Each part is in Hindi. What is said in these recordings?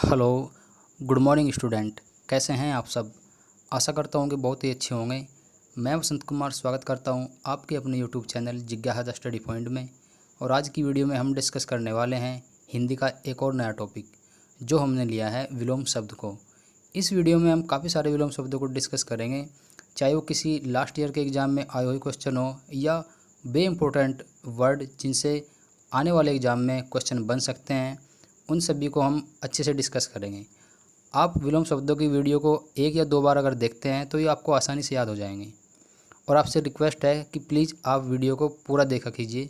Hello, good morning student. कैसे हैं आप सब? आशा करता हूँ कि बहुत ही अच्छे होंगे। मैं वसंत कुमार स्वागत करता हूँ आपके अपने यूट्यूब चैनल जिज्ञासा स्टडी पॉइंट में। और आज की वीडियो में हम डिस्कस करने वाले हैं हिंदी का एक और नया टॉपिक, जो हमने लिया है विलोम शब्द को। इस वीडियो में हम काफ़ी सारे विलोम शब्दों को डिस्कस करेंगे, चाहे वो किसी लास्ट ईयर के एग्ज़ाम में आए हुए क्वेश्चन हो या बे इम्पोर्टेंट वर्ड जिनसे आने वाले एग्ज़ाम में क्वेश्चन बन सकते हैं। उन सभी को हम अच्छे से डिस्कस करेंगे। आप विलोम शब्दों की वीडियो को एक या दो बार अगर देखते हैं तो ये आपको आसानी से याद हो जाएंगे। और आपसे रिक्वेस्ट है कि प्लीज़ आप वीडियो को पूरा देखा कीजिए।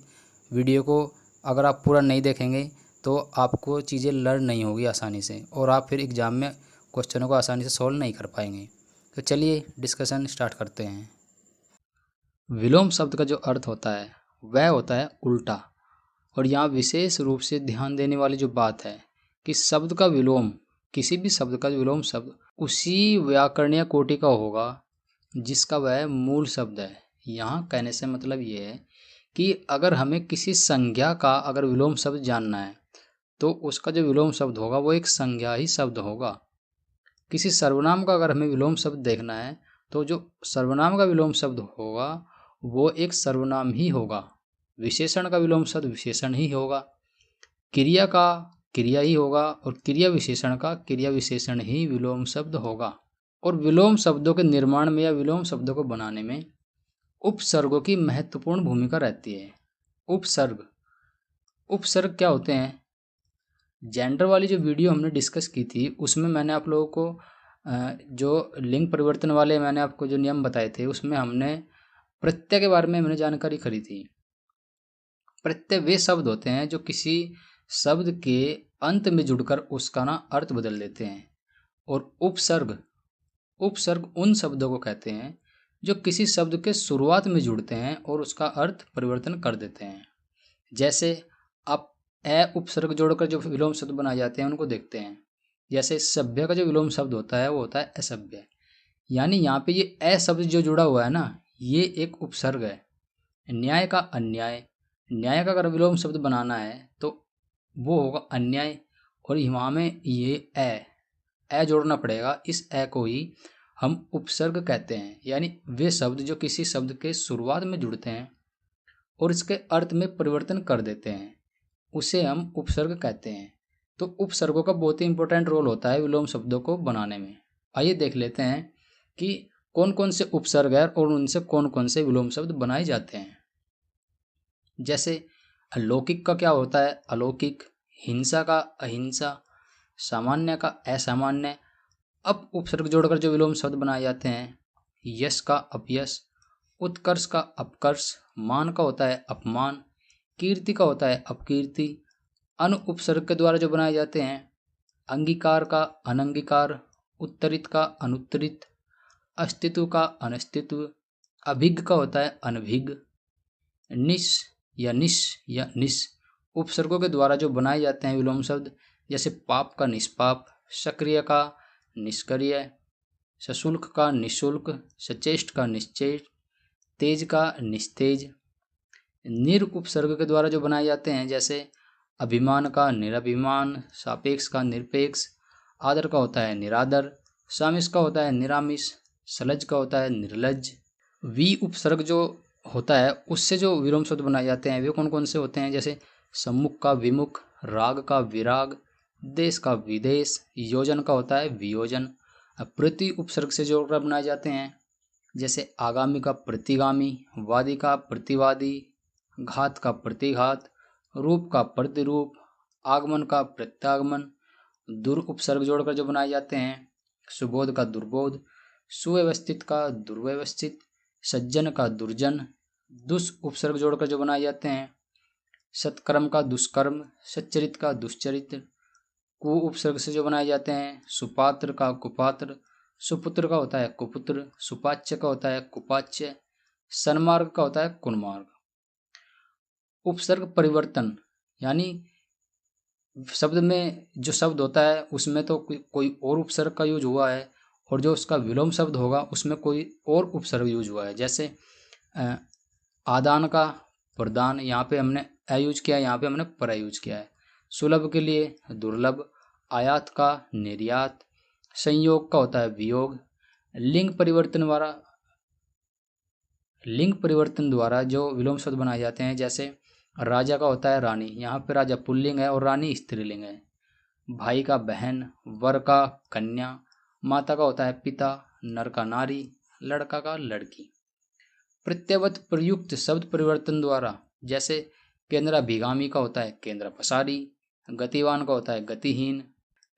वीडियो को अगर आप पूरा नहीं देखेंगे तो आपको चीज़ें लर्न नहीं होगी आसानी से, और आप फिर एग्ज़ाम में क्वेश्चनों को आसानी से सॉल्व नहीं कर पाएंगे। तो चलिए डिस्कशन स्टार्ट करते हैं। विलोम शब्द का जो अर्थ होता है वह होता है उल्टा। और यहाँ विशेष रूप से ध्यान देने वाली जो बात है कि शब्द का विलोम, किसी भी शब्द का विलोम शब्द उसी व्याकरणीय कोटि का होगा जिसका वह मूल शब्द है। यहाँ कहने से मतलब ये है कि अगर हमें किसी संज्ञा का अगर विलोम शब्द जानना है तो उसका जो विलोम शब्द होगा वो एक संज्ञा ही शब्द होगा। किसी सर्वनाम का अगर हमें विलोम शब्द देखना है तो जो सर्वनाम का विलोम शब्द होगा वो एक सर्वनाम ही होगा। विशेषण का विलोम शब्द विशेषण ही होगा। क्रिया का क्रिया ही होगा, और क्रिया विशेषण का क्रिया विशेषण ही विलोम शब्द होगा। और विलोम शब्दों के निर्माण में या विलोम शब्दों को बनाने में उपसर्गों की महत्वपूर्ण भूमिका रहती है। उपसर्ग उपसर्ग क्या होते हैं? जेंडर वाली जो वीडियो हमने डिस्कस की थी उसमें मैंने आप लोगों को जो लिंग परिवर्तन वाले मैंने आपको जो नियम बताए थे उसमें हमने प्रत्यय के बारे में हमने जानकारी करी थी। प्रत्यय वे शब्द होते हैं जो किसी शब्द के अंत में जुड़कर उसका ना अर्थ बदल देते हैं। और उपसर्ग उपसर्ग उन शब्दों को कहते हैं जो किसी शब्द के शुरुआत में जुड़ते हैं और उसका अर्थ परिवर्तन कर देते हैं। जैसे आप ए उपसर्ग जोड़कर जो विलोम शब्द बनाए जाते हैं उनको देखते हैं। जैसे सभ्य का जो विलोम शब्द होता है वो होता है असभ्य। यानी यहाँ पे ये ए शब्द जो जुड़ा हुआ है ना, ये एक उपसर्ग है। न्याय का अन्याय, न्याय का अगर विलोम शब्द बनाना है तो वो होगा अन्याय। और यहाँ में ये ए जोड़ना पड़ेगा। इस ए को ही हम उपसर्ग कहते हैं। यानी वे शब्द जो किसी शब्द के शुरुआत में जुड़ते हैं और इसके अर्थ में परिवर्तन कर देते हैं, उसे हम उपसर्ग कहते हैं। तो उपसर्गों का बहुत ही इंपॉर्टेंट रोल होता है विलोम शब्दों को बनाने में। आइए देख लेते हैं कि कौन कौन से उपसर्ग है और उनसे कौन कौन से विलोम शब्द बनाए जाते हैं। जैसे अलौकिक का क्या होता है? अलौकिक। हिंसा का अहिंसा। सामान्य का असामान्य। अब उपसर्ग जोड़कर जो विलोम शब्द बनाए जाते हैं, यश का अपयश। उत्कर्ष का अपकर्ष। मान का होता है अपमान। कीर्ति का होता है अपकीर्ति। अनु उपसर्ग के द्वारा जो बनाए जाते हैं, अंगीकार का अनंगीकार। उत्तरित का अनुत्तरित। अस्तित्व का अनस्तित्व। अभिज्ञ का होता है अनभिज्ञ। निश या निश उपसर्गों के द्वारा जो बनाए जाते हैं विलोम शब्द, जैसे पाप का निष्पाप। सक्रिय का निष्क्रिय। सशुल्क का निःशुल्क। सचेष्ट का निश्चेष्ट। तेज का निस्तेज। निर उपसर्ग के द्वारा जो बनाए जाते हैं, जैसे अभिमान का निरभिमान। सापेक्ष का निरपेक्ष। आदर का होता है निरादर। सामिस का होता है निरामिष। सलज का होता है निर्लज। वी उपसर्ग जो होता है उससे जो विलोम शब्द बनाए जाते हैं वे कौन कौन से होते हैं? जैसे सम्मुख का विमुख। राग का विराग। देश का विदेश। योजन का होता है वियोजन। प्रति उपसर्ग से जो बनाए जाते हैं, जैसे आगामी का प्रतिगामी। वादी का प्रतिवादी। घात का प्रतिघात। रूप का प्रतिरूप। आगमन का प्रत्यागमन। दुर उपसर्ग जोड़कर जो बनाए जाते हैं, सुबोध का दुर्बोध। सुव्यवस्थित का दुर्व्यवस्थित। सज्जन का दुर्जन। दुष् उपसर्ग जोड़कर जो बनाए जाते हैं, सत्कर्म का दुष्कर्म। सच्चरित का दुष्चरित्र। कु उपसर्ग से जो बनाए जाते हैं, सुपात्र का कुपात्र। सुपुत्र का होता है कुपुत्र। सुपाच्य का होता है कुपाच्य। सन्मार्ग का होता है कुन्मार्ग। उपसर्ग परिवर्तन, यानी शब्द में जो शब्द होता है उसमें तो कोई और उपसर्ग का यूज हुआ है, और जो उसका विलोम शब्द होगा उसमें कोई और उपसर्ग यूज हुआ है। जैसे आदान का प्रदान, यहाँ पे हमने अ यूज किया है, यहाँ पे हमने पर यूज किया है। सुलभ के लिए दुर्लभ। आयात का निर्यात, संयोग का होता है वियोग, लिंग परिवर्तन द्वारा जो विलोम शब्द बनाए जाते हैं, जैसे राजा का होता है रानी, यहाँ पे राजा पुल्लिंग है और रानी स्त्रीलिंग है। भाई का बहन, वर का कन्या, माता का होता है पिता, नर का नारी, लड़का का लड़की। प्रत्यवत प्रयुक्त शब्द परिवर्तन द्वारा, जैसे केंद्राभिगामी का होता है केंद्र पसारी, गतिवान का होता है गतिहीन।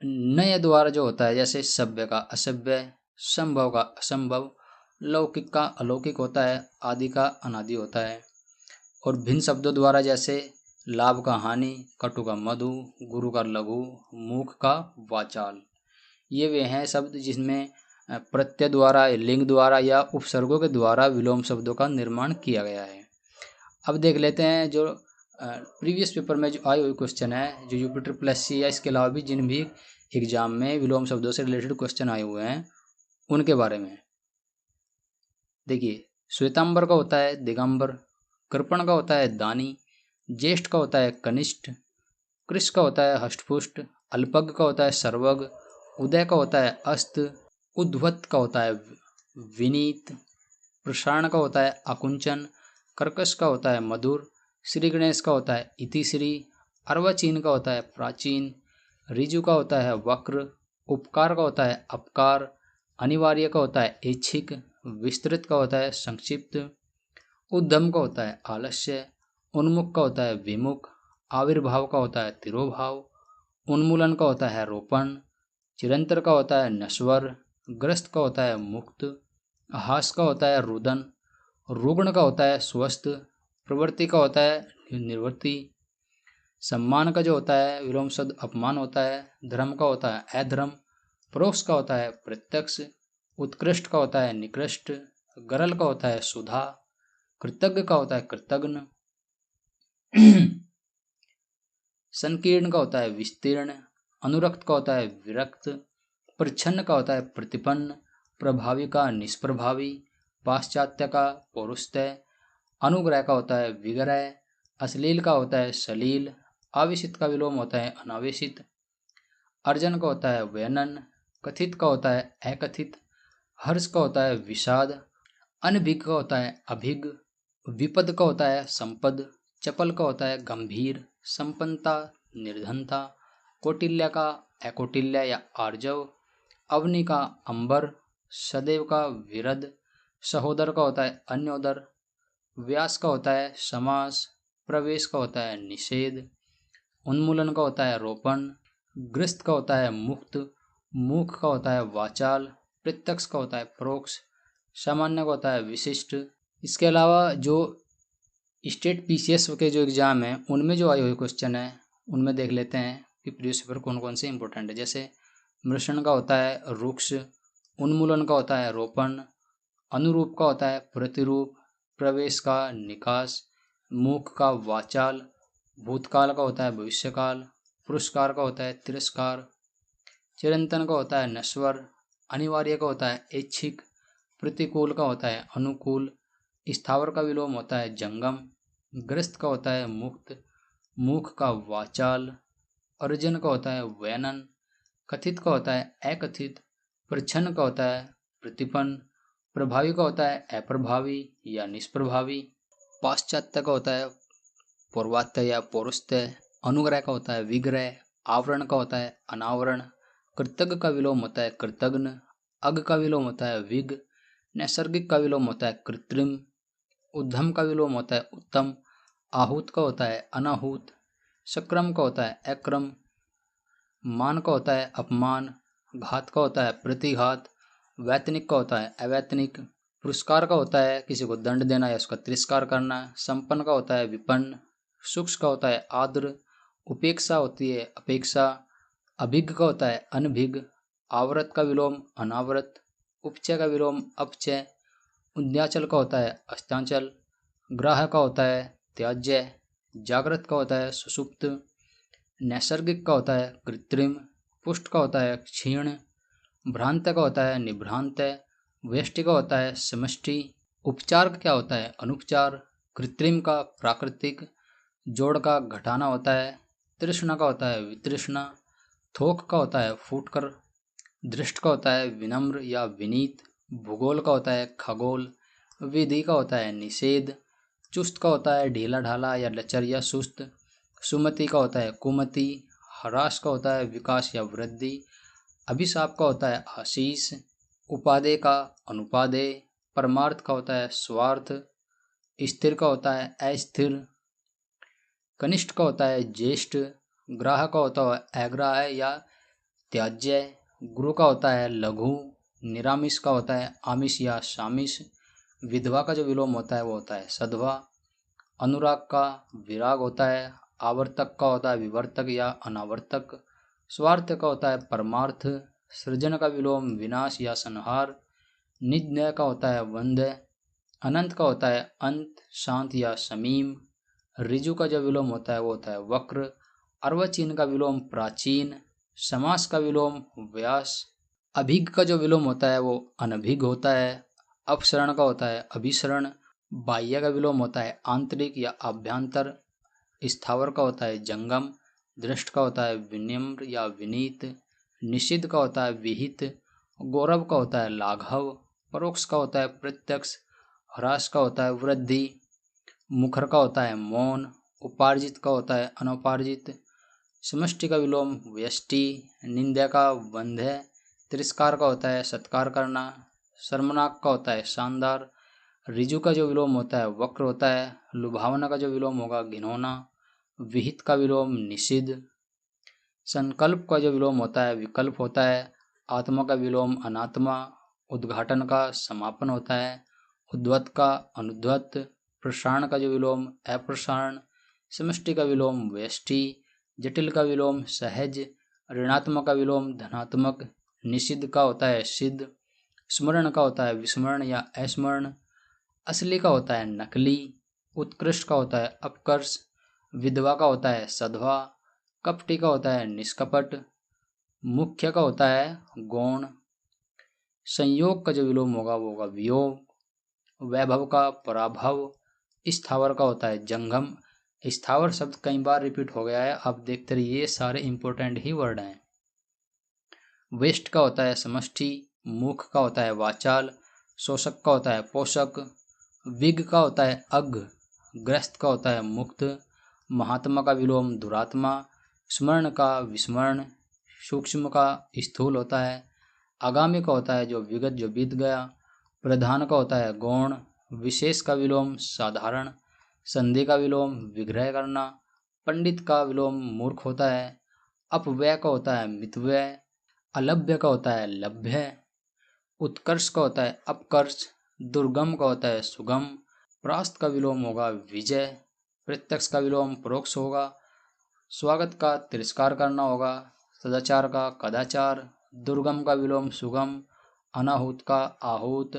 नय द्वारा जो होता है, जैसे सभ्य का असभ्य, संभव का असंभव, लौकिक का अलौकिक होता है, आदि का अनादि होता है। और भिन्न शब्दों द्वारा, जैसे लाभ का हानि, कटु का मधु, गुरु का लघु, मूख का वाचाल। ये वे हैं शब्द जिसमें प्रत्यय द्वारा, लिंग द्वारा या उपसर्गों के द्वारा विलोम शब्दों का निर्माण किया गया है। अब देख लेते हैं जो प्रीवियस पेपर में जो आए हुए क्वेश्चन है, जो यूपी ट्रिपल एससी या इसके अलावा भी जिन भी एग्जाम में विलोम शब्दों से रिलेटेड क्वेश्चन आए हुए हैं उनके बारे में। देखिए, श्वेतांबर का होता है दिगंबर, कृपण का होता है दानी, ज्येष्ठ का होता है कनिष्ठ, कृष का होता है हष्टपुष्ट, अल्पज्ञ का होता है सर्वज्ञ, उदय का होता है अस्त, उद्वत का होता है विनीत, प्रसारण का होता है अकुंचन, कर्कश का होता है मधुर, श्री गणेश का होता है इतिश्री, अर्वाचीन का होता है प्राचीन, ऋजु का होता है वक्र, उपकार का होता है अपकार, अनिवार्य का होता है ऐच्छिक, विस्तृत का होता है संक्षिप्त, उद्यम का होता है आलस्य, उन्मुख का होता है विमुख, आविर्भाव का होता है तिरोभाव, उन्मूलन का होता है रोपण, चिरंतर का होता है नश्वर, ग्रस्त का होता है मुक्त, हास का होता है रुदन, रुग्ण का होता है स्वस्थ, प्रवृत्ति का होता है निवृत्ति, सम्मान का जो होता है विलोम शब्द अपमान होता है, धर्म का होता है अधर्म, परोक्ष का होता है प्रत्यक्ष, उत्कृष्ट का होता है निकृष्ट, गरल का होता है सुधा, कृतज्ञ का होता है कृतज्ञ, संकीर्ण का होता है विस्तीर्ण, अनुरक्त का होता है विरक्त, प्रच्छन्न का होता है प्रतिपन्न, प्रभावी का निष्प्रभावी, पाश्चात्य का पौरुषत्य, अनुग्रह का होता है विग्रह, अश्लील का होता है सलील, आवेशित का विलोम होता है अनावेशित, अर्जन का होता है व्यनन, कथित का होता है अकथित, हर्ष का होता है विषाद, अनभिज्ञ का होता है अभिज्ञ, विपद का होता है संपद, चपल का होता है गंभीर, संपन्नता निर्धनता, कौटिल्य का अकौटिल्य या आर्जव, अवनि का अंबर, सदैव का विरद, सहोदर का होता है अन्योदर, व्यास का होता है समास, प्रवेश का होता है निषेध, उन्मूलन का होता है रोपण, ग्रस्त का होता है मुक्त, मूख का होता है वाचाल, प्रत्यक्ष का होता है परोक्ष, सामान्य का होता है विशिष्ट। इसके अलावा जो स्टेट पीसीएस के जो एग्ज़ाम हैं उनमें जो आए हुए क्वेश्चन है उनमें देख लेते हैं कि प्रीवियस पेपर कौन कौन से इंपॉर्टेंट है। जैसे मृषण का होता है रुक्ष, उन्मूलन का होता है रोपण, अनुरूप का होता है प्रतिरूप, प्रवेश का निकास, मूख का वाचाल, भूतकाल का होता है भविष्यकाल, पुरस्कार का होता है तिरस्कार, चिरंतन का होता है नश्वर, अनिवार्य का होता है ऐच्छिक, प्रतिकूल का होता है अनुकूल, स्थावर का विलोम होता है जंगम, ग्रस्त का होता है मुक्त, मूख का वाचाल, अर्जन का होता है वैनन, कथित का होता है अकथित, प्रच्छन्न का होता है प्रतिपन्न, प्रभावी का होता है अप्रभावी या निष्प्रभावी, पाश्चात्य का होता है पूर्वात्य या पौरुषत्य, अनुग्रह का होता है विग्रह, आवरण का होता है अनावरण, कृतज्ञ का विलोम होता है कृतज्ञ, अग का विलोम होता है विग, नैसर्गिक का विलोम होता है कृत्रिम, उद्धम का विलोम होता है उत्तम, आहूत का होता है अनाहूत, सक्रम का होता है अक्रम, मान का होता है अपमान, घात का होता है प्रतिघात, वैतनिक का होता है अवैतनिक, पुरस्कार का होता है किसी को दंड देना या उसका तिरस्कार करना, संपन्न का होता है विपन्न, सूक्ष्म का होता है आद्र, उपेक्षा होती है अपेक्षा, अभिज्ञ का होता है अनभिज्ञ, आवृत का विलोम अनावृत, उपचय का विलोम अपचय, उद्याचल का होता है अस्तांचल, ग्राह का होता है त्याज्य, जागृत का होता है सुषुप्त, नैसर्गिक का होता है कृत्रिम, पुष्ट का होता है क्षीण, भ्रांत का होता है निभ्रांत, व्यष्टि का होता है समष्टि, उपचार का क्या होता है अनुपचार, कृत्रिम का प्राकृतिक, जोड़ का घटाना होता है, तृष्णा का होता है वितृष्णा, थोक का होता है फूटकर, दृष्ट का होता है विनम्र या विनीत, भूगोल का होता है खगोल, विधि का होता है निषेध, चुस्त का होता है ढीला ढाला या लचर या सुस्त, सुमति का होता है कुमति, ह्रास का होता है विकास या वृद्धि, अभिशाप का होता है आशीष, उपादेय का अनुपादेय, परमार्थ का होता है स्वार्थ, स्थिर का होता है अस्थिर, कनिष्ठ का होता है ज्येष्ठ, ग्राह का होता है अग्राह्य या त्याज्य, गुरु का होता है लघु, निरामिष का होता है आमिष या शामिष, विधवा का जो विलोम होता है वो होता है सधवा, अनुराग का विराग होता है, आवर्तक का होता है विवर्तक या अनावर्तक, स्वार्थ का होता है परमार्थ, सृजन का विलोम विनाश या संहार, निज्ञ का होता है वंद्य, अनंत का होता है अंत शांत या समीम, ऋजु का जो विलोम होता है वो होता है वक्र, अर्वचीन का विलोम प्राचीन, समास का विलोम व्यास, अभिज्ञ का जो विलोम होता है वो अनभिज्ञ होता है, अपसरण का होता है अभिसरण, बाह्य का विलोम होता है आंतरिक या आभ्यंतर, स्थावर का होता है जंगम, दृष्ट का होता है विनम्र या विनीत, निषिद्ध का होता है विहित, गौरव का होता है लाघव, परोक्ष का होता है प्रत्यक्ष, ह्रास का होता है वृद्धि, मुखर का होता है मौन, उपार्जित का होता है अनउपार्जित, समष्टि का विलोम व्यष्टि, निंदा का वंध्य, तिरस्कार का होता है सत्कार करना, शर्मनाक का होता है शानदार, ऋजु का जो विलोम होता है वक्र होता है, लुभावना का जो विलोम होगा घिनौना, विहित का विलोम निषिद्ध, संकल्प का जो विलोम होता है विकल्प होता है, आत्मा का विलोम अनात्मा, उद्घाटन का समापन होता है, उद्वत का अनुद्वत, प्रसारण का जो विलोम अप्रसारण, समष्टि का विलोम व्यष्टि, जटिल का विलोम सहज, ऋणात्मक का विलोम धनात्मक, निषिद्ध का होता है सिद्ध, स्मरण का होता है विस्मरण या अस्मरण, असली का होता है नकली, उत्कृष्ट का होता है अपकर्ष, विधवा का होता है सधवा, कपटी का होता है निष्कपट, मुख्य का होता है गौण, संयोग का जो विलोम होगा वो होगा वियोग, वैभव का पराभव, स्थावर का होता है जंगम। स्थावर शब्द कई बार रिपीट हो गया है, आप देखते रहिए, ये सारे इंपॉर्टेंट ही वर्ड हैं। वेस्ट का होता है समष्टि, मुख का होता है वाचाल, शोषक का होता है पोषक, विग का होता है अघ, ग्रस्त का होता है मुक्त, महात्मा का विलोम दुरात्मा, स्मरण का विस्मरण, सूक्ष्म का स्थूल होता है, आगामी का होता है जो विगत जो बीत गया, प्रधान का होता है गौण, विशेष का विलोम साधारण, संधि का विलोम विग्रह करना, पंडित का विलोम मूर्ख होता है, अपव्यय का होता है मितव्यय, अलभ्य का होता है लभ्य, उत्कर्ष का होता है अपकर्ष, दुर्गम का होता है सुगम, प्रास्त का विलोम होगा विजय, प्रत्यक्ष का विलोम परोक्ष होगा, स्वागत का तिरस्कार करना होगा, सदाचार का कदाचार, दुर्गम का विलोम सुगम, अनाहुत का आहूत,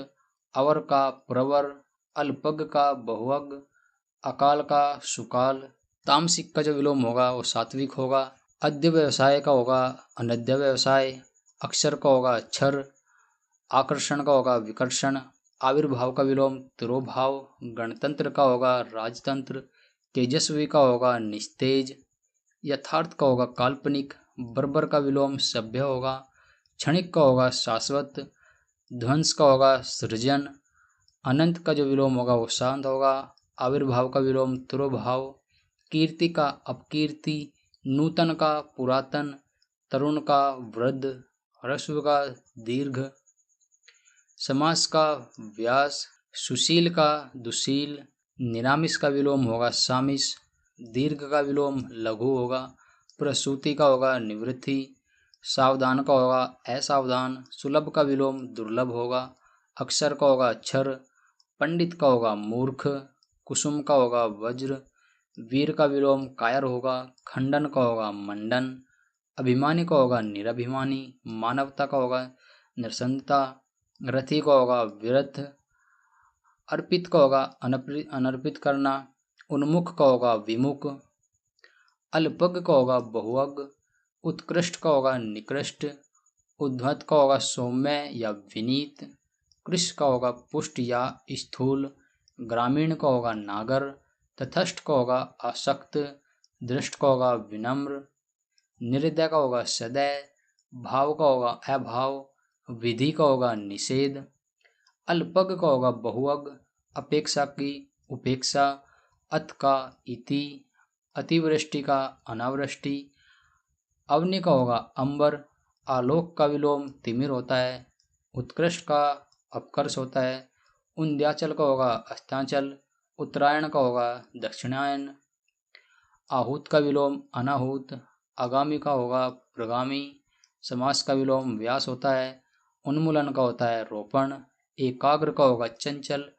अवर का प्रवर, अल्पज्ञ का बहुअज्ञ, अकाल का सुकाल, तामसिक का जो विलोम होगा वो सात्विक होगा, अद्य व्यवसाय का होगा अनद्य व्यवसाय, अक्षर का होगा अक्षर, आकर्षण का होगा विकर्षण, आविर्भाव का विलोम तिरोभाव, गणतंत्र का होगा राजतंत्र, तेजस्वी का होगा निस्तेज, यथार्थ का होगा काल्पनिक, बर्बर का विलोम सभ्य होगा, क्षणिक का होगा शाश्वत, ध्वंस का होगा सृजन, अनंत का जो विलोम होगा वो शांत होगा, आविर्भाव का विलोम तिरोभाव, कीर्ति का अपकीर्ति, नूतन का पुरातन, तरुण का वृद्ध, ह्रस्व का दीर्घ, समास का व्यास, सुशील का दुशील, निरामिष का विलोम होगा सामिष, दीर्घ का विलोम लघु होगा, प्रसूति का होगा निवृत्ति, सावधान का होगा असावधान, सुलभ का विलोम दुर्लभ होगा, अक्षर का होगा अक्षर, पंडित का होगा मूर्ख, कुसुम का होगा वज्र, वीर का विलोम कायर होगा, खंडन का होगा मंडन, अभिमानी का होगा निरभिमानी, मानवता का होगा निरसंता, रथी का होगा विरथ, अर्पित का होगा अनर्पित करना, उन्मुख का होगा विमुख, अल्पज्ञ का होगा बहुअज्ञ, उत्कृष्ट का होगा निकृष्ट, उद्धत का होगा सौम्य या विनीत, कृश का होगा पुष्ट या स्थूल, ग्रामीण का होगा नागर, तथस्थ का होगा आसक्त, दृष्ट का होगा विनम्र, निर्दय का होगा सदय, भाव का होगा अभाव, विधि का होगा निषेध, अल्पग का होगा बहुअग, अपेक्षा की उपेक्षा, अत का इति, अतिवृष्टि का अनावृष्टि, अवनि का होगा अंबर, आलोक का विलोम तिमिर होता है, उत्कृष्ट का अपकर्ष होता है, उंध्याचल का होगा अस्तांचल, उत्तरायण का होगा दक्षिणायन, आहूत का विलोम अनाहूत, आगामी का होगा प्रगामी, समास का विलोम व्यास होता है, उन्मूलन का होता है रोपण, एकाग्र का होगा चंचल,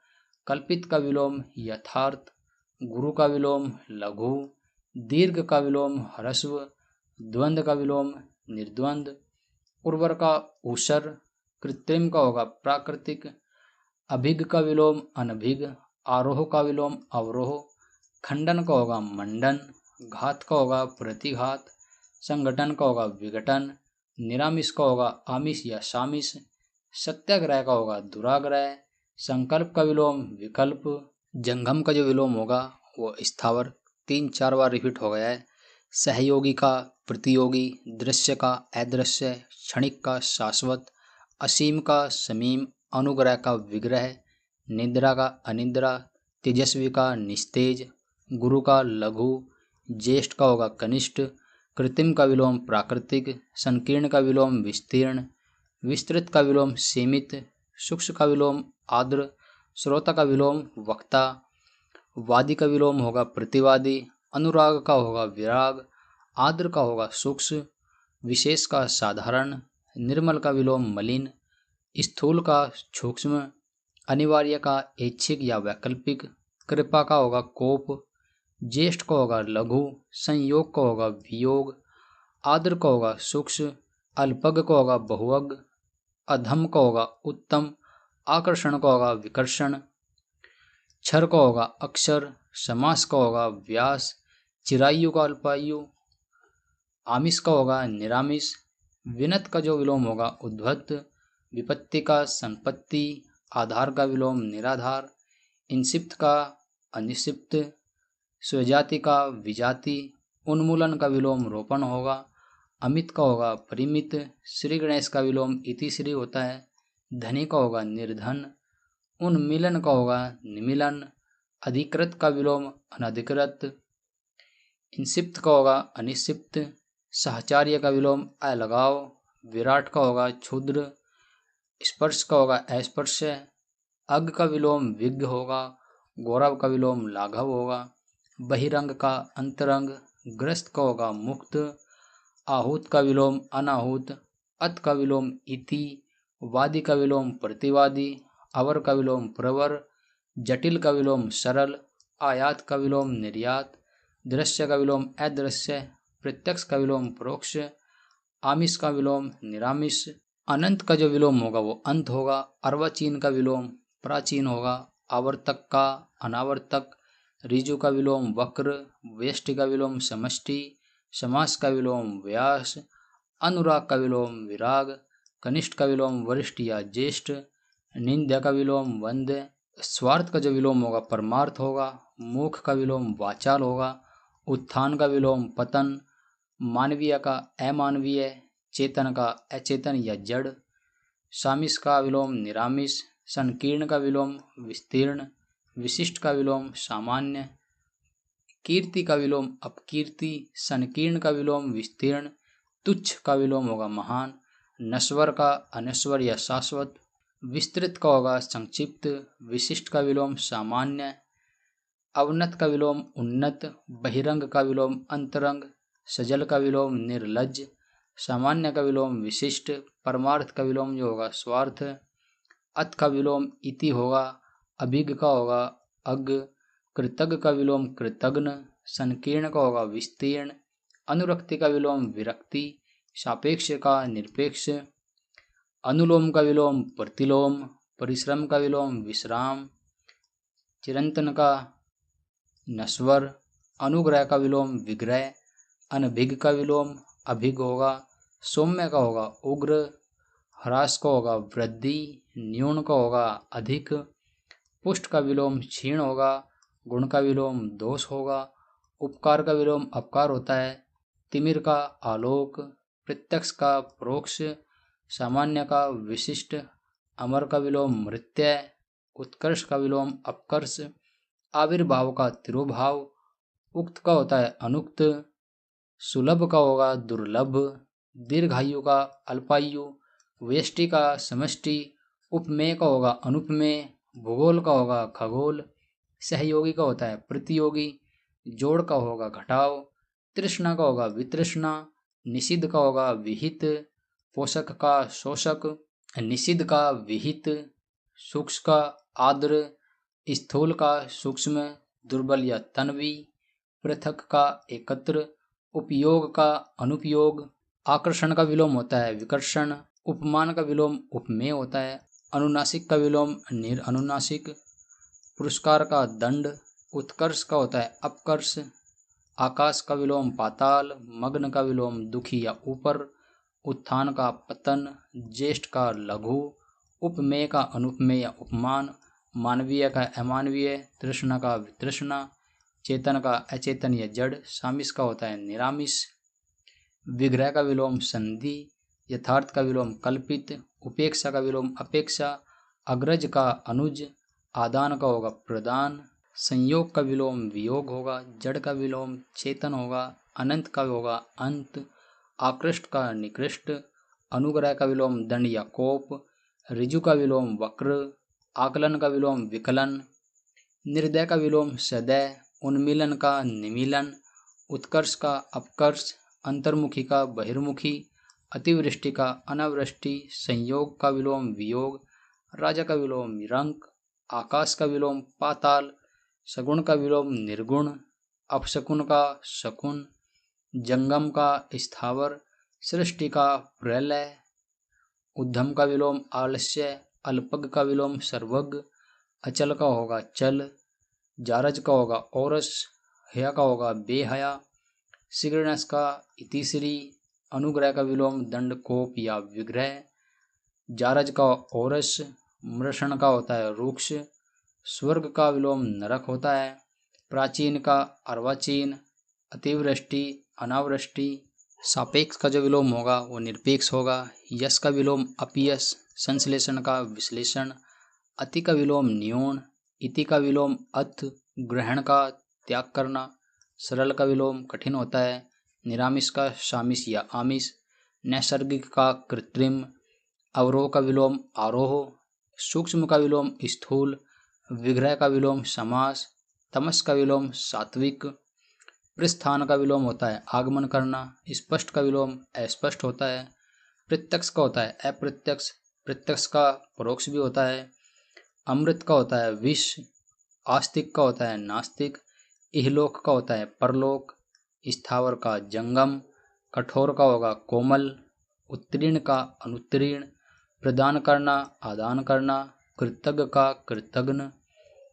कल्पित का विलोम यथार्थ, गुरु का विलोम लघु, दीर्घ का विलोम ह्रस्व, द्वंद्व का विलोम निर्द्वंद, उर्वर का ऊषर, कृत्रिम का होगा प्राकृतिक, अभिग का विलोम अनभिग, आरोह का विलोम अवरोह, खंडन का होगा मंडन, घात का होगा प्रतिघात, संगठन का होगा विघटन, निरामिष का होगा आमिष या सामिष, सत्याग्रह का होगा दुराग्रह, संकल्प का विलोम विकल्प, जंगम का जो विलोम होगा वो स्थावर 3-4 बार रिपीट हो गया है, सहयोगी का प्रतियोगी, दृश्य का अदृश्य, क्षणिक का शाश्वत, असीम का समीम, अनुग्रह का विग्रह, निद्रा का अनिद्रा, तेजस्वी का निस्तेज, गुरु का लघु, ज्येष्ठ का होगा कनिष्ठ, कृत्रिम का विलोम प्राकृतिक, संकीर्ण का विलोम विस्तीर्ण, विस्तृत का विलोम सीमित, सूक्ष्म का विलोम आर्द्र, श्रोता का विलोम वक्ता, वादी का विलोम होगा प्रतिवादी, अनुराग का होगा विराग, आर्द्र का होगा सूक्ष्म, विशेष का साधारण, निर्मल का विलोम मलिन, स्थूल का सूक्ष्म, अनिवार्य का ऐच्छिक या वैकल्पिक, कृपा का होगा कोप, ज्येष्ठ का होगा लघु, संयोग का होगा वियोग, आर्द्र का होगा सूक्ष्म, अल्पग का होगा बहुअग, अधम का होगा उत्तम, आकर्षण का होगा विकर्षण, क्षर का होगा अक्षर, समास का होगा व्यास, चिरायु का अल्पायु, आमिष का होगा निरामिष, विनत का जो विलोम होगा उद्भत, विपत्ति का संपत्ति, आधार का विलोम निराधार, इंसिप्त का अनिसिप्त, स्वजाति का विजाति, उन्मूलन का विलोम रोपण होगा, अमित का होगा परिमित, श्री गणेश का विलोम इतिश्री होता है, धनी का होगा निर्धन, उन्मिलन का होगा निमिलन, अधिकृत का विलोम अनधिकृत, इंसिप्त का होगा अनिसिप्त, सहचार्य का विलोम अलगाव, विराट का होगा क्षुद्र, स्पर्श का होगा अस्पर्श, अग का विलोम विज्ञ होगा, गौरव का विलोम लाघव होगा, बहिरंग का अंतरंग, ग्रस्त का होगा मुक्त, आहूत का विलोम अनाहूत, अत का विलोम इति, वादी का विलोम प्रतिवादी, अवर का विलोम प्रवर, जटिल का विलोम सरल, आयात का विलोम निर्यात, दृश्य का विलोम अदृश्य, प्रत्यक्ष का विलोम परोक्ष, आमिष का विलोम निरामिष, अनंत का जो विलोम होगा वो अंत होगा, अर्वाचीन का विलोम प्राचीन होगा, आवर्तक का अनावर्तक, ऋजु का विलोम वक्र, व्यष्टि का विलोम समष्टि, समास का विलोम व्यास, अनुराग का विलोम विराग, कनिष्ठ का विलोम वरिष्ठ या ज्येष्ठ, निंद्य का विलोम वंद्य, स्वार्थ का जो विलोम होगा परमार्थ होगा, मोक्ष का विलोम वाचाल होगा, उत्थान का विलोम पतन, मानवीय का अमानवीय, चेतन का अचेतन या जड़, सामिस का विलोम निरामिष, संकीर्ण का विलोम विस्तीर्ण, विशिष्ट का विलोम सामान्य, कीर्ति का विलोम अपकीर्ति, संकीर्ण का विलोम विस्तीर्ण, तुच्छ का विलोम होगा महान, नश्वर का अनश्वर या शाश्वत, विस्तृत का होगा संक्षिप्त, विशिष्ट का विलोम सामान्य, अवनत का विलोम उन्नत, बहिरंग का विलोम अंतरंग, सजल का विलोम निर्लज, सामान्य का विलोम विशिष्ट, परमार्थ का विलोम जो होगा स्वार्थ, अत का विलोम इति होगा, अभिग का होगा अग, कृतज्ञ का विलोम कृतघ्न, संकीर्ण का होगा विस्तीर्ण, अनुरक्ति का विलोम विरक्ति, सापेक्ष का निरपेक्ष, अनुलोम का विलोम प्रतिलोम, परिश्रम का विलोम विश्राम, चिरंतन का नश्वर, अनुग्रह का विलोम विग्रह, अनभिग का विलोम अभिग होगा, सौम्य का होगा उग्र, ह्रास का होगा वृद्धि, न्यून का होगा अधिक, पुष्ट का विलोम क्षीण होगा, गुण का विलोम दोष होगा, उपकार का विलोम अपकार होता है, तिमिर का आलोक, प्रत्यक्ष का परोक्ष, सामान्य का विशिष्ट, अमर का विलोम मृत्यय, उत्कर्ष का विलोम अपकर्ष, आविर्भाव का तिरोभाव, उक्त का होता है अनुक्त, सुलभ का होगा दुर्लभ, दीर्घायु का अल्पायु, व्यष्टि का समष्टि, उपमेय का होगा अनुपमेय, भूगोल का होगा खगोल, सहयोगी का होता है प्रतियोगी, जोड़ का होगा घटाव, तृष्णा का होगा वितृष्णा, निषिद्ध का होगा विहित, पोषक का शोषक, निषिद्ध का विहित, सूक्ष्म का आद्र, स्थूल का सूक्ष्म, दुर्बल या तन्वी, पृथक का एकत्र, उपयोग का अनुपयोग, आकर्षण का विलोम होता है विकर्षण, उपमान का विलोम उपमेय होता है, अनुनासिक का विलोम निरअनुनासिक, पुरस्कार का दंड, उत्कर्ष का होता है अपकर्ष, आकाश का विलोम पाताल, मग्न का विलोम दुखी या ऊपर, उत्थान का पतन, ज्येष्ठ का लघु, उपमेय का अनुपमेय या उपमान, मानवीय का अमानवीय, तृष्णा का वितृष्णा, चेतन का अचेतन या जड़, सामिस का होता है निरामिष, विग्रह का विलोम संधि, यथार्थ का विलोम कल्पित, उपेक्षा का विलोम अपेक्षा, अग्रज का अनुज, आदान का होगा प्रदान, संयोग का विलोम वियोग होगा, जड़ का विलोम चेतन होगा, अनंत का होगा अंत, आकृष्ट का निकृष्ट, अनुग्रह का विलोम दंड या कोप, ऋजु का विलोम वक्र, आकलन का विलोम विकलन, निर्दय का विलोम सदय, उन्मीलन का निमीलन, उत्कर्ष का अपकर्ष, अंतर्मुखी का बहिर्मुखी, अतिवृष्टि का अनावृष्टि, संयोग का विलोम वियोग, राजा का विलोम रंक, आकाश का विलोम पाताल, सगुण का विलोम निर्गुण, अपशकुन का शकुन, जंगम का स्थावर, सृष्टि का प्रलय, उद्धम का विलोम आलस्य, अल्पग का विलोम सर्वज्ञ, अचल का होगा चल, जारज का होगा औरस, हया का होगा बेहया, शीघ्रनस का इतिश्री, अनुग्रह का विलोम दंड कोप या विग्रह, जारज का औरस, मृषण का होता है रूक्ष, स्वर्ग का विलोम नरक होता है, प्राचीन का अर्वाचीन, अतिवृष्टि अनावृष्टि, सापेक्ष का जो विलोम होगा वो निरपेक्ष होगा, यश का विलोम अपयश, संश्लेषण का विश्लेषण, अति का विलोम न्यून, इति का विलोम अथ, ग्रहण का त्याग करना, सरल का विलोम कठिन होता है, निरामिष का शामिष या आमिष, नैसर्गिक का कृत्रिम, अवरोह का विलोम आरोह, सूक्ष्म का विलोम स्थूल, विग्रह का विलोम समास, तमस का विलोम सात्विक, प्रस्थान का विलोम होता है आगमन करना, स्पष्ट का विलोम अस्पष्ट होता है, प्रत्यक्ष का होता है अप्रत्यक्ष, प्रत्यक्ष का परोक्ष भी होता है, अमृत का होता है विष, आस्तिक का होता है नास्तिक, इहलोक का होता है परलोक, स्थावर का जंगम, कठोर का होगा कोमल, उत्तीर्ण का अनुत्तीर्ण, प्रदान करना आदान करना, कृतज्ञ का कृतघ्न,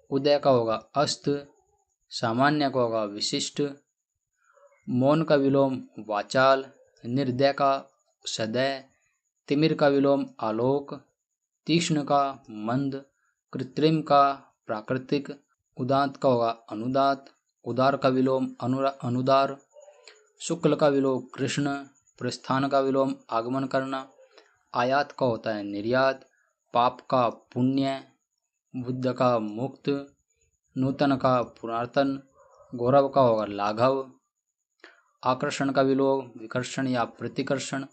उदय का होगा अस्त, सामान्य का होगा विशिष्ट, मौन का विलोम वाचाल, निर्दय का सदय, तिमिर का विलोम आलोक, तीक्ष्ण का मंद, कृत्रिम का प्राकृतिक, उदात्त का होगा अनुदात, उदार का विलोम अनुदार, शुक्ल का विलोम कृष्ण, प्रस्थान का विलोम आगमन करना, आयात का होता है निर्यात, पाप का पुण्य, बुद्ध का मुक्त, नूतन का पुरातन, गौरव का होगा लाघव, आकर्षण का विलोम विकर्षण या प्रतिकर्षण,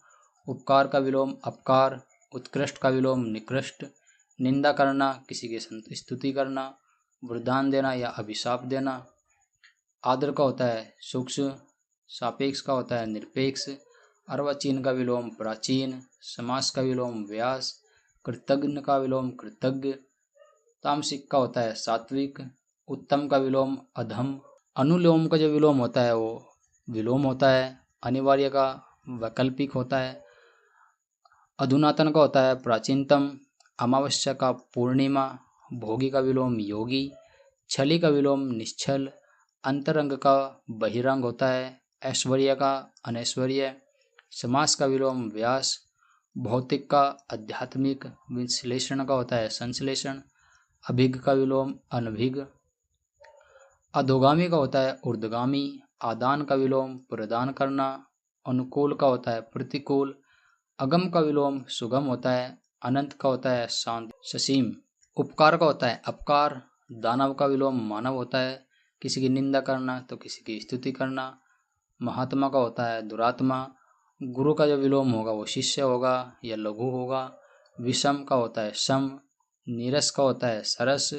उपकार का विलोम अपकार, उत्कृष्ट का विलोम निकृष्ट, निंदा करना किसी की स्तुति करना, वरदान देना या अभिशाप देना, आदर का होता है सूक्ष्म, सापेक्ष का होता है निरपेक्ष, अर्वाचीन का विलोम प्राचीन, समास का विलोम व्यास, कृतघ्न का विलोम कृतज्ञ, तामसिक का होता है सात्विक, उत्तम का विलोम अधम, अनुलोम का जो विलोम होता है वो विलोम होता है, अनिवार्य का वैकल्पिक होता है, अधुनातन का होता है प्राचीनतम, अमावस्या का पूर्णिमा, भोगी का विलोम योगी, छली का विलोम निश्छल, अंतरंग का बहिरंग होता है, ऐश्वर्य का अनैश्वर्य, समास का विलोम व्यास, भौतिक का आध्यात्मिक, विश्लेषण का होता है संश्लेषण, अभिज्ञ का विलोम अनभिज्ञ, अधोगामी का होता है ऊर्ध्वगामी, आदान का विलोम प्रदान करना, अनुकूल का होता है प्रतिकूल। अगम का विलोम सुगम होता है। अनंत का होता है शांत ससीम। उपकार का होता है अपकार। दानव का विलोम मानव होता है, किसी की निंदा करना तो किसी की स्तुति करना। महात्मा का होता है दुरात्मा। गुरु का जो विलोम होगा वो शिष्य होगा या लघु होगा। विषम का होता है सम। नीरस का होता है सरस।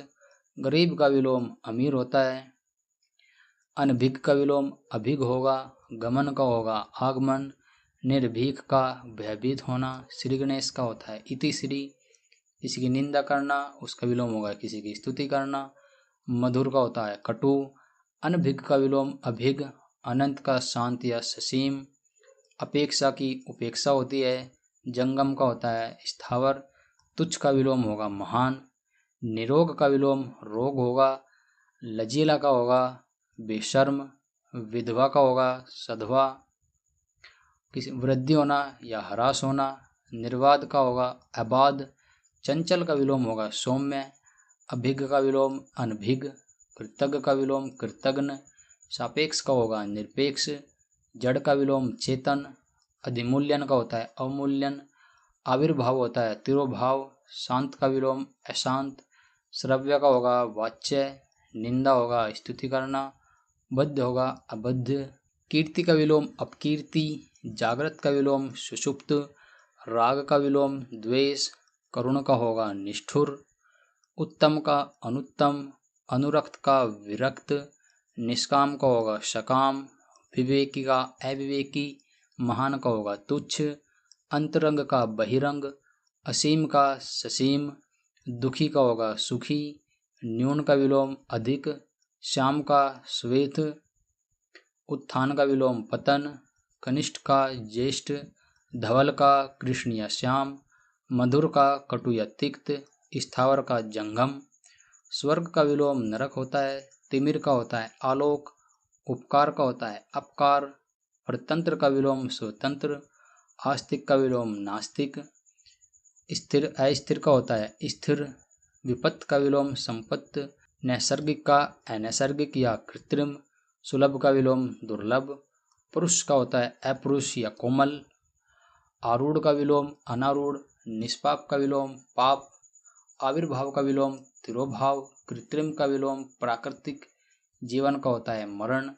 गरीब का विलोम अमीर होता है। अनभिज्ञ का विलोम अभिज्ञ होगा। गमन का होगा आगमन। निर्भीक का भयभीत होना। श्री गणेश का होता है इति श्री, किसी की निंदा करना, उसका विलोम होगा किसी की स्तुति करना। मधुर का होता है कटु। अनभिज्ञ का विलोम अभिज्ञ। अनंत का शांत या ससीम। अपेक्षा की उपेक्षा होती है। जंगम का होता है स्थावर। तुच्छ का विलोम होगा महान। निरोग का विलोम रोग होगा। लजीला का होगा बेशर्म। विधवा का होगा सधवा, किसी वृद्धि होना या ह्रास होना। निर्वाद का होगा अबाध। चंचल का विलोम होगा सौम्य। अभिज्ञ का विलोम अनभिज्ञ। कृतज्ञ का विलोम कृतज्ञ। सापेक्ष का होगा निरपेक्ष। जड़ का विलोम चेतन। अधिमूल्यन का होता है अवमूल्यन। आविर्भाव होता है तिरोभाव। शांत का विलोम अशांत। श्रव्य का होगा वाच्य। निंदा होगा स्तुति करना। बद्ध होगा अबद्ध। कीर्ति का विलोम अपकीर्ति। जागृत का विलोम सुषुप्त। राग का विलोम द्वेष। करुण का होगा निष्ठुर। उत्तम का अनुत्तम। अनुरक्त का विरक्त। निष्काम का होगा सकाम। विवेकी का अविवेकी। महान का होगा तुच्छ। अंतरंग का बहिरंग। असीम का ससीम। दुखी का होगा सुखी। न्यून का विलोम अधिक। श्याम का श्वेत। उत्थान का विलोम पतन। कनिष्ठ का ज्येष्ठ। धवल का कृष्ण या श्याम। मधुर का कटु या तिक्त। स्थावर का जंगम। स्वर्ग का विलोम नरक होता है। तिमिर का होता है आलोक। उपकार का होता है अपकार। परतंत्र का विलोम स्वतंत्र। आस्तिक का विलोम नास्तिक। स्थिर अस्थिर का होता है स्थिर। विपत्त का विलोम संपत्त। नैसर्गिक का अनैसर्गिक या कृत्रिम। सुलभ का विलोम दुर्लभ। पुरुष का होता है अपुरुष या कोमल। आरूढ़ का विलोम अनारूढ़। निष्पाप का विलोम पाप। आविर्भाव का विलोम तिरोभाव। कृत्रिम का विलोम प्राकृतिक। जीवन का होता है मरण।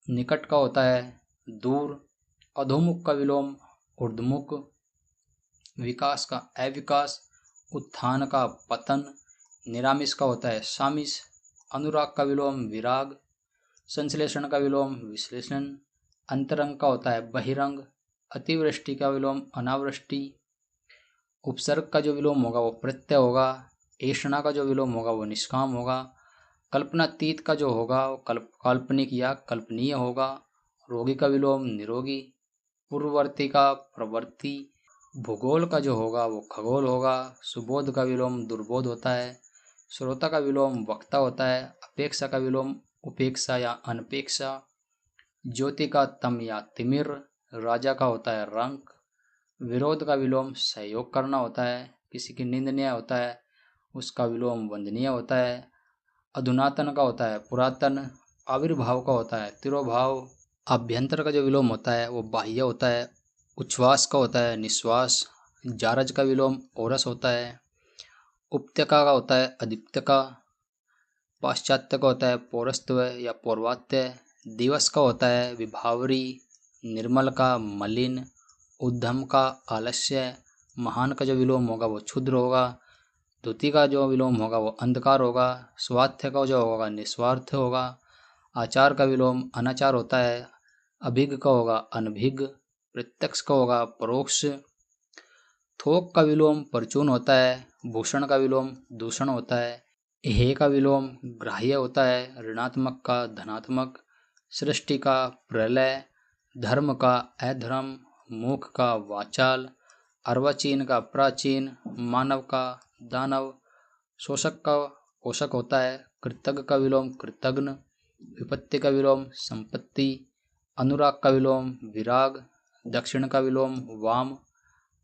निकट का होता है दूर। अधोमुख का विलोम ऊर्ध्वमुख। विकास का अविकास। उत्थान का पतन। निरामिष का होता है सामिष। अनुराग का विलोम विराग। संश्लेषण का विलोम विश्लेषण। अंतरंग का होता है बहिरंग। अतिवृष्टि का विलोम अनावृष्टि। उपसर्ग का जो विलोम होगा वो प्रत्यय होगा। ऐषणा का जो विलोम होगा वो निष्काम होगा। कल्पनातीत का जो होगा वो काल्पनिक या कल्पनीय होगा। रोगी का विलोम निरोगी। पूर्ववर्ती का प्रवर्ती। भूगोल का जो होगा वो खगोल होगा। सुबोध का विलोम दुर्बोध होता है। श्रोता का विलोम वक्ता होता है। अपेक्षा का विलोम उपेक्षा या अनपेक्षा। ज्योति का तम या तिमिर। राजा का होता है रंक। विरोध का विलोम सहयोग करना होता है। किसी की निंदनीय होता है उसका विलोम वंदनीय होता है। अधुनातन का होता है पुरातन। आविर्भाव का होता है तिरोभाव। आभ्यंतर का जो विलोम होता है वो बाह्य होता है। उच्छ्वास का होता है निश्वास। जारज का विलोम ओरस होता है। उपत्यका का होता है अधिप्त्यका। पाश्चात्य का होता है पौरस्त्य या पौर्वात्य। दिवस का होता है विभावरी। निर्मल का मलिन। उद्धम का आलस्य। महान का जो विलोम होगा वो क्षुद्र होगा। द्युति का जो विलोम होगा वो अंधकार होगा। स्वार्थ्य का जो होगा निस्वार्थ होगा। आचार का विलोम अनाचार होता है। अभिज्ञ का होगा अनभिज्ञ। प्रत्यक्ष का होगा परोक्ष। थोक का विलोम परचून होता है। भूषण का विलोम दूषण होता है। हे का विलोम ग्राह्य होता है ऋणात्मक का धनात्मक। सृष्टि का प्रलय। धर्म का अधर्म। मुख का वाचाल। अर्वाचीन का प्राचीन। मानव का दानव। शोषक का पोषक होता है। कृतज्ञ का विलोम कृतज्ञ। विपत्ति का विलोम संपत्ति। अनुराग का विलोम विराग। दक्षिण का विलोम वाम।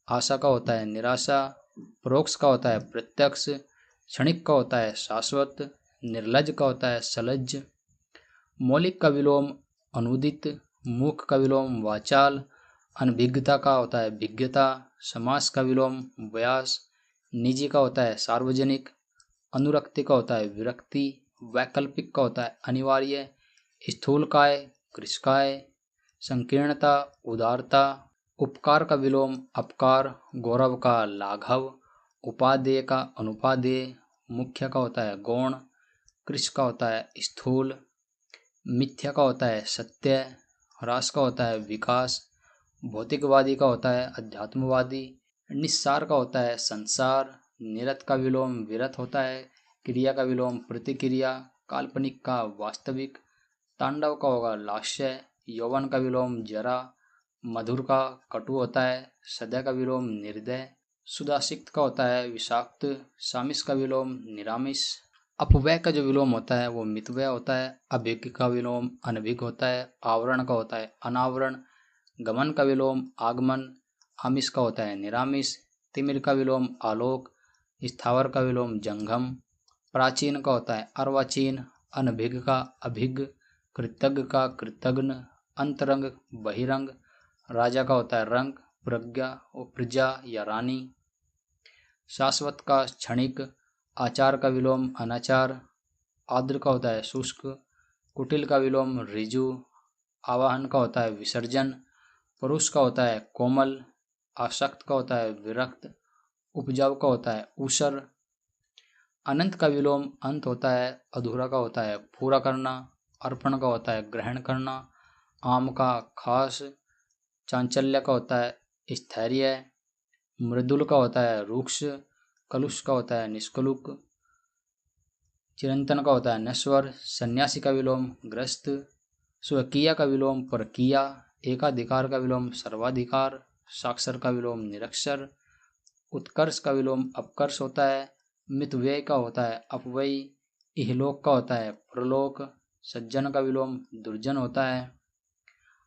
आशा का होता है निराशा। परोक्ष का होता है प्रत्यक्ष। क्षणिक का होता है शाश्वत। निर्लज का होता है सलज्ज। मौलिक का विलोम अनुदित। मुख का विलोम वाचाल, अनभिज्ञता का होता है भिज्ञता, समास का विलोम व्यास, निजी का होता है सार्वजनिक, अनुरक्ति का होता है विरक्ति, वैकल्पिक का होता है अनिवार्य, स्थूलकाय कृशकाय, संकीर्णता उदारता, उपकार का विलोम अपकार, गौरव का लाघव, उपादेय का अनुपादेय, मुख्य का होता है गौण, कृश का होता है स्थूल, मिथ्या का होता है सत्य, ह्रास का होता है विकास, भौतिकवादी का होता है अध्यात्मवादी, निस्सार का होता है संसार, निरत का विलोम विरत होता है, क्रिया का विलोम प्रतिक्रिया, काल्पनिक का वास्तविक, तांडव का होगा लास्य, यौवन का विलोम जरा, मधुर का कटु होता है, सदय का विलोम निर्दय, सुदासिक्त का होता है विषाक्त, सामिस का विलोम निरामिष, अपव्यय का जो विलोम होता है वो मितव्यय होता है, अभिज्ञ का विलोम अनभिज्ञ होता है, आवरण का होता है अनावरण, गमन का विलोम आगमन, आमिष का होता है निरामिष, तिमिर का विलोम आलोक, स्थावर का विलोम जंगम, प्राचीन का होता है अर्वाचीन, अनभिज्ञ का अभिज्ञ, कृतज्ञ का कृतघ्न, अंतरंग बहिरंग, राजा का होता है रंग, प्रज्ञा और प्रजा या रानी, शाश्वत का क्षणिक, आचार का विलोम अनाचार, आर्द्र का होता है शुष्क, कुटिल का विलोम ऋजु, आवाहन का होता है विसर्जन, परुष का होता है कोमल, आसक्त का होता है विरक्त, उपजाऊ का होता है ऊसर, अनंत का विलोम अंत होता है, अधूरा का होता है पूरा करना, अर्पण का होता है ग्रहण करना, आम का खास, चांचल्य का होता है स्थैर्य, मृदुल का होता है रूक्ष, कलुष का होता है निष्कलुक, चिरंतन का होता है नश्वर, सन्यासी का विलोम ग्रस्त, स्वकीय का विलोम परकीया, एकाधिकार का विलोम सर्वाधिकार, साक्षर का विलोम निरक्षर, उत्कर्ष का विलोम अपकर्ष होता है, मितव्यय का होता है अपव्यय, इहलोक का होता है प्रलोक, सज्जन का विलोम दुर्जन होता है,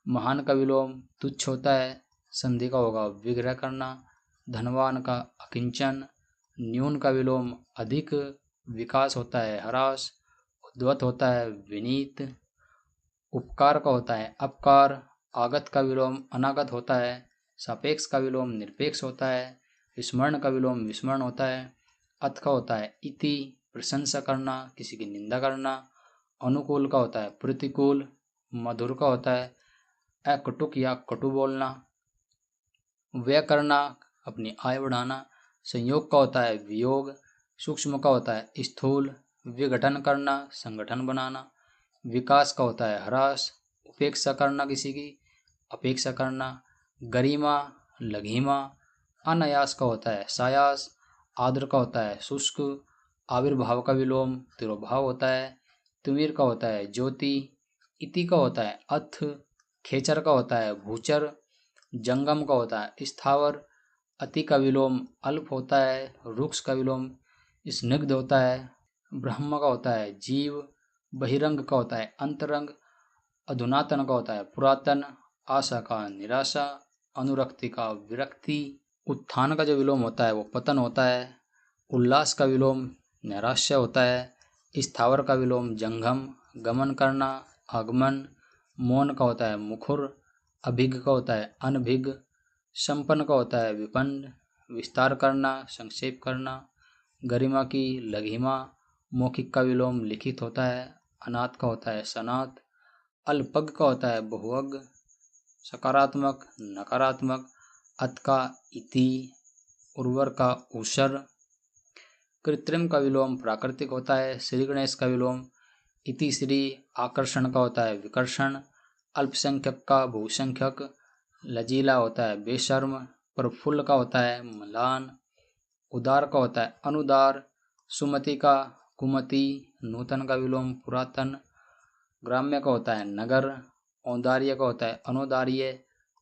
महान का विलोम तुच्छ होता है, संधि का होगा विग्रह करना, धनवान का अकिंचन, न्यून का विलोम अधिक, विकास होता है ह्रास, उद्वत होता है विनीत, उपकार का होता है अपकार, आगत का विलोम अनागत होता है, सापेक्ष का विलोम निरपेक्ष होता है, विस्मरण का विलोम विस्मरण होता है, अथ का होता है इति, प्रशंसा करना किसी की निंदा करना, अनुकूल का होता है प्रतिकूल, मधुर का होता है अकटुक या कटु बोलना, व्यय करना अपनी आय बढ़ाना, संयोग का होता है वियोग, सूक्ष्म का होता है स्थूल, विघटन करना संगठन बनाना, विकास का होता है ह्रास, उपेक्षा करना किसी की अपेक्षा करना, गरिमा लघिमा, अनायास का होता है सायास, आर्द्र का होता है शुष्क, आविर्भाव का विलोम तिरोभाव होता है, तुमीर का होता है ज्योति, इति का होता है अथ, खेचर का होता है भूचर, जंगम का होता है स्थावर, अति का विलोम अल्प होता है, रुक्ष का विलोम स्निग्ध होता है, ब्रह्म का होता है जीव, बहिरंग का होता है अंतरंग, अधुनातन का होता है पुरातन, आशा का निराशा, अनुरक्ति का विरक्ति, उत्थान का जो विलोम होता है वो पतन होता है, उल्लास का विलोम नैराश्य होता है, स्थावर का विलोम जंगम, गमन करना आगमन, मौन का होता है मुखुर, अभिज्ञ का होता है अनभिज्ञ, संपन्न का होता है विपन्न, विस्तार करना संक्षेप करना, गरिमा की लघिमा, मौखिक का विलोम लिखित होता है, अनाथ का होता है सनाथ, अल्पज्ञ का होता है बहुअज्ञ, सकारात्मक नकारात्मक, अत का इति, उर्वर का ऊषर, कृत्रिम का विलोम प्राकृतिक होता है, श्री गणेश का विलोम इति श्री, आकर्षण का होता है विकर्षण, अल्पसंख्यक का बहुसंख्यक, लजीला होता है बेशर्म, प्रफुल्ल का होता है म्लान, उदार का होता है अनुदार, सुमति का कुमति, नूतन का विलोम पुरातन, ग्राम्य का होता है नगर, औदार्य का होता है अनौदार्य,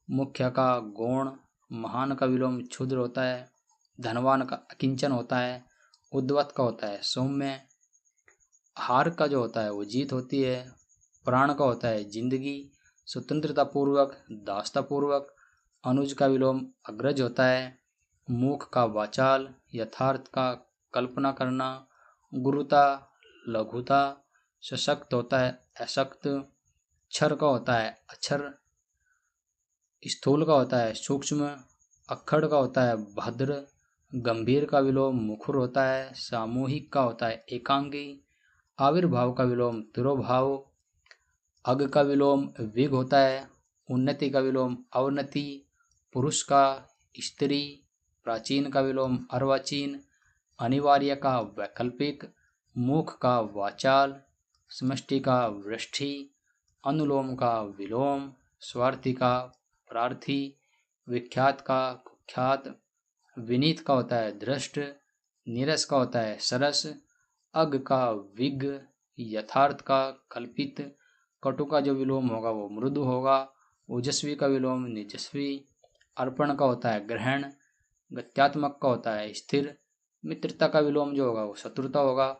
मुख्य का गौण, महान का विलोम क्षुद्र होता है, धनवान का अकिंचन होता है, उद्वत का होता है सौम्य, हार का जो होता है वो जीत होती है, प्राण का होता है जिंदगी, स्वतंत्रता पूर्वक दासता पूर्वक, अनुज का विलोम अग्रज होता है, मूख का वाचाल, यथार्थ का कल्पना करना, गुरुता लघुता, सशक्त होता है अशक्त, क्षर का होता है अक्षर, स्थूल का होता है सूक्ष्म, अक्खड़ का होता है भद्र, गंभीर का विलोम मुखर होता है, सामूहिक का होता है एकांगी, आविर्भाव का विलोम तिरोभाव, अग का विलोम विग होता है, उन्नति का विलोम अवनति, पुरुष का स्त्री, प्राचीन का विलोम अर्वाचीन, अनिवार्य का वैकल्पिक, मुख का वाचाल, समष्टि का वृष्टि, अनुलोम का विलोम, स्वार्थी का प्रार्थी, विख्यात का कुख्यात, विनीत का होता है दृष्ट, नीरस का होता है सरस, अग का विग, यथार्थ का कल्पित, कटु का जो विलोम होगा वो मृदु होगा, ओजस्वी का विलोम निजस्वी, अर्पण का होता है ग्रहण, गत्यात्मक का होता है स्थिर, मित्रता का विलोम जो होगा वो शत्रुता होगा,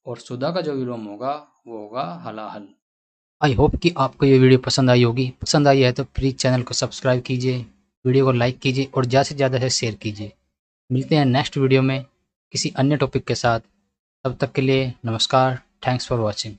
और सुधा का जो विलोम होगा वो होगा हलाहल। आई होप कि आपको ये वीडियो पसंद आई होगी। पसंद आई है तो प्लीज़ चैनल को सब्सक्राइब कीजिए, वीडियो को लाइक कीजिए और ज़्यादा से ज़्यादा शेयर कीजिए। मिलते हैं नेक्स्ट वीडियो में किसी अन्य टॉपिक के साथ। तब तक के लिए नमस्कार। Thanks for watching.